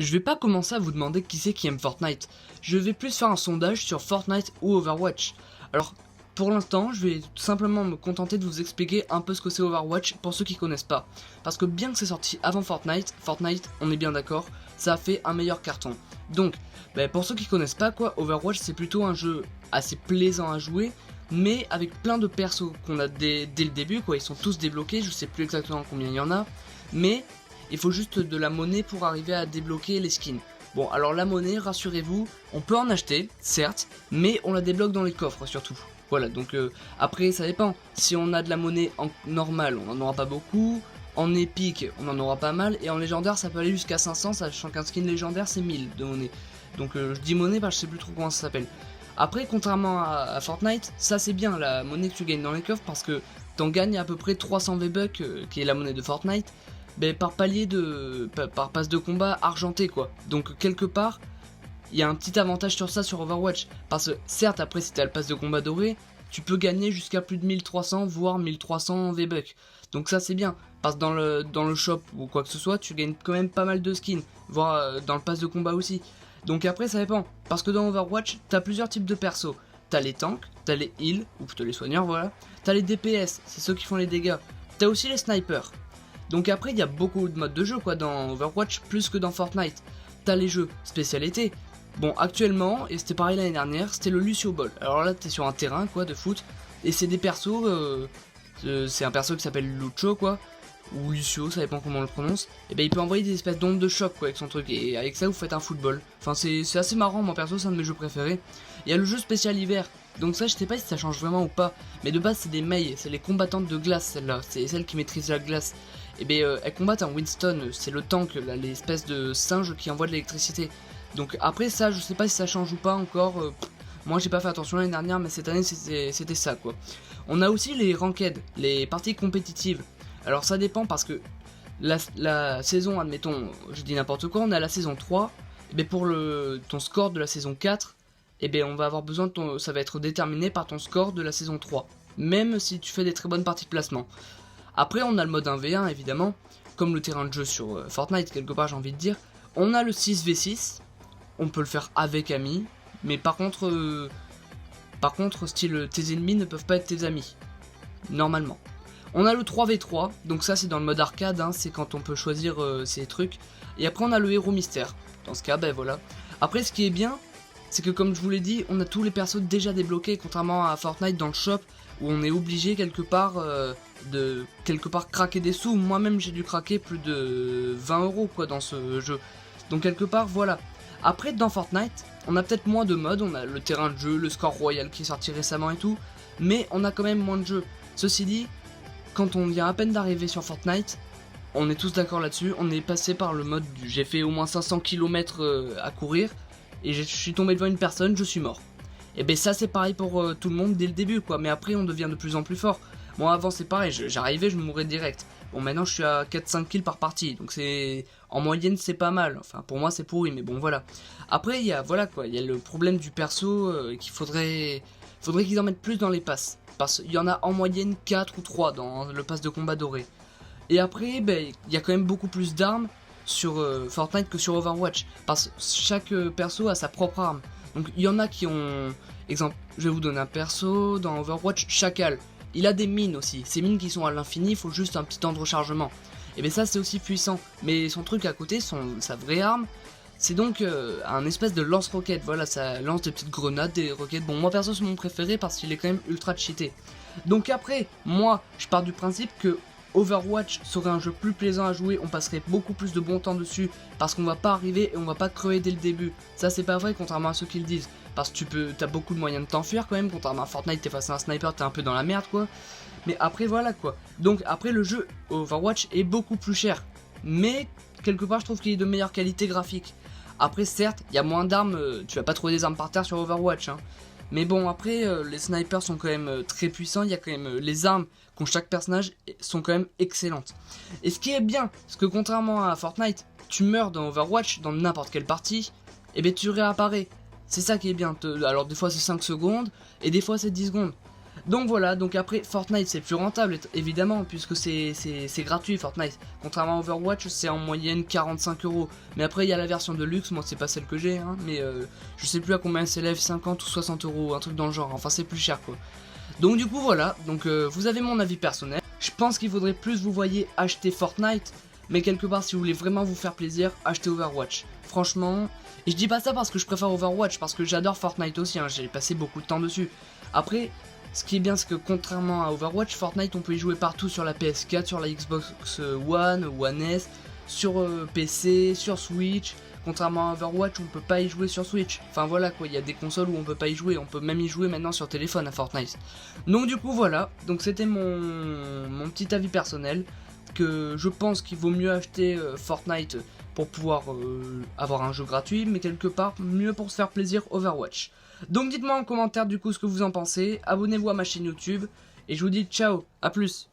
Je vais pas commencer à vous demander qui c'est qui aime Fortnite. Je vais plus faire un sondage sur Fortnite ou Overwatch. Alors, pour l'instant, je vais tout simplement me contenter de vous expliquer un peu ce que c'est Overwatch pour ceux qui connaissent pas. Parce que bien que c'est sorti avant Fortnite, on est bien d'accord, ça a fait un meilleur carton. Donc, pour ceux qui connaissent pas quoi, Overwatch c'est plutôt un jeu assez plaisant à jouer, mais avec plein de persos qu'on a dès le début quoi, ils sont tous débloqués, je sais plus exactement combien il y en a, mais il faut juste de la monnaie pour arriver à débloquer les skins. Bon, alors la monnaie, rassurez-vous, on peut en acheter, certes, mais on la débloque dans les coffres surtout. Voilà, donc après ça dépend. Si on a de la monnaie en normal, on n'en aura pas beaucoup. En épique, on en aura pas mal. Et en légendaire, ça peut aller jusqu'à 500, sachant qu'un skin légendaire, c'est 1000 de monnaie. Donc je dis monnaie parce que je sais plus trop comment ça s'appelle. Après, contrairement à Fortnite, ça c'est bien la monnaie que tu gagnes dans les coffres parce que t'en gagnes à peu près 300 V-Bucks, qui est la monnaie de Fortnite, par palier par passe de combat argenté quoi. Donc quelque part, il y a un petit avantage sur ça sur Overwatch. Parce que certes, après si t'as le passe de combat doré, tu peux gagner jusqu'à plus de 1300 voire 1300 V-Bucks. Donc ça c'est bien. Parce que dans le shop ou quoi que ce soit, tu gagnes quand même pas mal de skins. Voire dans le pass de combat aussi. Donc après ça dépend. Parce que dans Overwatch, t'as plusieurs types de persos. T'as les tanks, t'as les heals, ou plutôt les soigneurs, voilà. T'as les DPS, c'est ceux qui font les dégâts. T'as aussi les snipers. Donc après il y a beaucoup de modes de jeu quoi dans Overwatch, plus que dans Fortnite. T'as les jeux spécialités. Bon actuellement, et c'était pareil l'année dernière, c'était le Lucio Ball. Alors là t'es sur un terrain quoi de foot, et c'est des persos, c'est un perso qui s'appelle Lucho quoi, ou Lucio, ça dépend comment on le prononce. Et il peut envoyer des espèces d'ondes de choc quoi avec son truc, et avec ça vous faites un football. Enfin c'est assez marrant, mon perso c'est un de mes jeux préférés. Il y a le jeu spécial hiver, donc ça je sais pas si ça change vraiment ou pas, mais de base c'est des Mei, c'est les combattantes de glace celles-là, c'est celles qui maîtrisent la glace. Et elles combattent un Winston, c'est le tank, l'espèce de singe qui envoie de l'électricité. Donc après ça, je sais pas si ça change ou pas encore, moi j'ai pas fait attention l'année dernière, mais cette année c'était ça quoi. On a aussi les ranked, les parties compétitives. Alors ça dépend parce que la saison, admettons, je dis n'importe quoi, on a la saison 3, et pour ton score de la saison 4, on va avoir besoin de ça va être déterminé par ton score de la saison 3, même si tu fais des très bonnes parties de placement. Après on a le mode 1v1 évidemment, comme le terrain de jeu sur Fortnite quelque part j'ai envie de dire. On a le 6v6, on peut le faire avec amis, mais par contre style tes ennemis ne peuvent pas être tes amis, normalement. On a le 3v3, donc ça c'est dans le mode arcade, hein, c'est quand on peut choisir ces trucs. Et après on a le héros mystère, dans ce cas voilà. Après ce qui est bien, c'est que comme je vous l'ai dit, on a tous les persos déjà débloqués, contrairement à Fortnite dans le shop, où on est obligé quelque part de craquer des sous. Moi-même j'ai dû craquer plus de 20 € quoi dans ce jeu. Donc quelque part voilà. Après dans Fortnite, on a peut-être moins de modes, on a le terrain de jeu, le score royal qui est sorti récemment et tout, mais on a quand même moins de jeux. Ceci dit, quand on vient à peine d'arriver sur Fortnite, on est tous d'accord là-dessus, on est passé par le mode du j'ai fait au moins 500 km à courir, et je suis tombé devant une personne, je suis mort. Et ça c'est pareil pour tout le monde dès le début quoi, mais après on devient de plus en plus fort. Moi avant c'est pareil, j'arrivais, je mourais direct. Bon maintenant je suis à 4-5 kills par partie, donc c'est en moyenne c'est pas mal, enfin pour moi c'est pourri, mais bon voilà. Après il y a le problème du perso qu'il faudrait qu'ils en mettent plus dans les passes. Parce qu'il y en a en moyenne 4 ou 3 dans le pass de combat doré. Et après il y a quand même beaucoup plus d'armes sur Fortnite que sur Overwatch, parce que chaque perso a sa propre arme. Donc il y en a qui ont, exemple, je vais vous donner un perso dans Overwatch, Chacal. Il a des mines aussi, ces mines qui sont à l'infini, il faut juste un petit temps de rechargement. Et ça c'est aussi puissant, mais son truc à côté, sa vraie arme, c'est donc un espèce de lance-roquette. Voilà, ça lance des petites grenades, des roquettes. Bon, moi perso c'est mon préféré parce qu'il est quand même ultra cheaté. Donc après, moi je pars du principe que Overwatch serait un jeu plus plaisant à jouer, on passerait beaucoup plus de bon temps dessus parce qu'on va pas arriver et on va pas crever dès le début. Ça c'est pas vrai contrairement à ceux qui le disent, parce que t'as beaucoup de moyens de t'enfuir quand même, contrairement à Fortnite t'es face à un sniper, t'es un peu dans la merde quoi. Mais après voilà quoi. Donc après le jeu Overwatch est beaucoup plus cher, mais quelque part je trouve qu'il est de meilleure qualité graphique. Après certes, il y a moins d'armes, tu vas pas trouver des armes par terre sur Overwatch hein. Mais bon après les snipers sont quand même très puissants, il y a quand même les armes qu'ont chaque personnage sont quand même excellentes. Et ce qui est bien, c'est que contrairement à Fortnite, tu meurs dans Overwatch, dans n'importe quelle partie, et tu réapparais. C'est ça qui est bien, alors des fois c'est 5 secondes, et des fois c'est 10 secondes. Donc voilà, donc après Fortnite c'est plus rentable évidemment puisque c'est gratuit Fortnite. Contrairement à Overwatch c'est en moyenne 45 euros. Mais après il y a la version de luxe, moi c'est pas celle que j'ai hein, mais je sais plus à combien elle s'élève, 50 ou 60 euros, un truc dans le genre, enfin c'est plus cher quoi. Donc du coup voilà, donc vous avez mon avis personnel. Je pense qu'il faudrait plus vous voyez acheter Fortnite, mais quelque part si vous voulez vraiment vous faire plaisir, achetez Overwatch. Franchement, et je dis pas ça parce que je préfère Overwatch, parce que j'adore Fortnite aussi, hein, j'ai passé beaucoup de temps dessus. Après, ce qui est bien c'est que contrairement à Overwatch, Fortnite on peut y jouer partout sur la PS4, sur la Xbox One, One S, sur PC, sur Switch. Contrairement à Overwatch, on peut pas y jouer sur Switch. Enfin voilà quoi, il y a des consoles où on peut pas y jouer, on peut même y jouer maintenant sur téléphone à Fortnite. Donc du coup voilà, donc c'était mon petit avis personnel, que je pense qu'il vaut mieux acheter Fortnite pour pouvoir avoir un jeu gratuit, mais quelque part mieux pour se faire plaisir Overwatch. Donc dites-moi en commentaire du coup ce que vous en pensez, abonnez-vous à ma chaîne YouTube, et je vous dis ciao, à plus.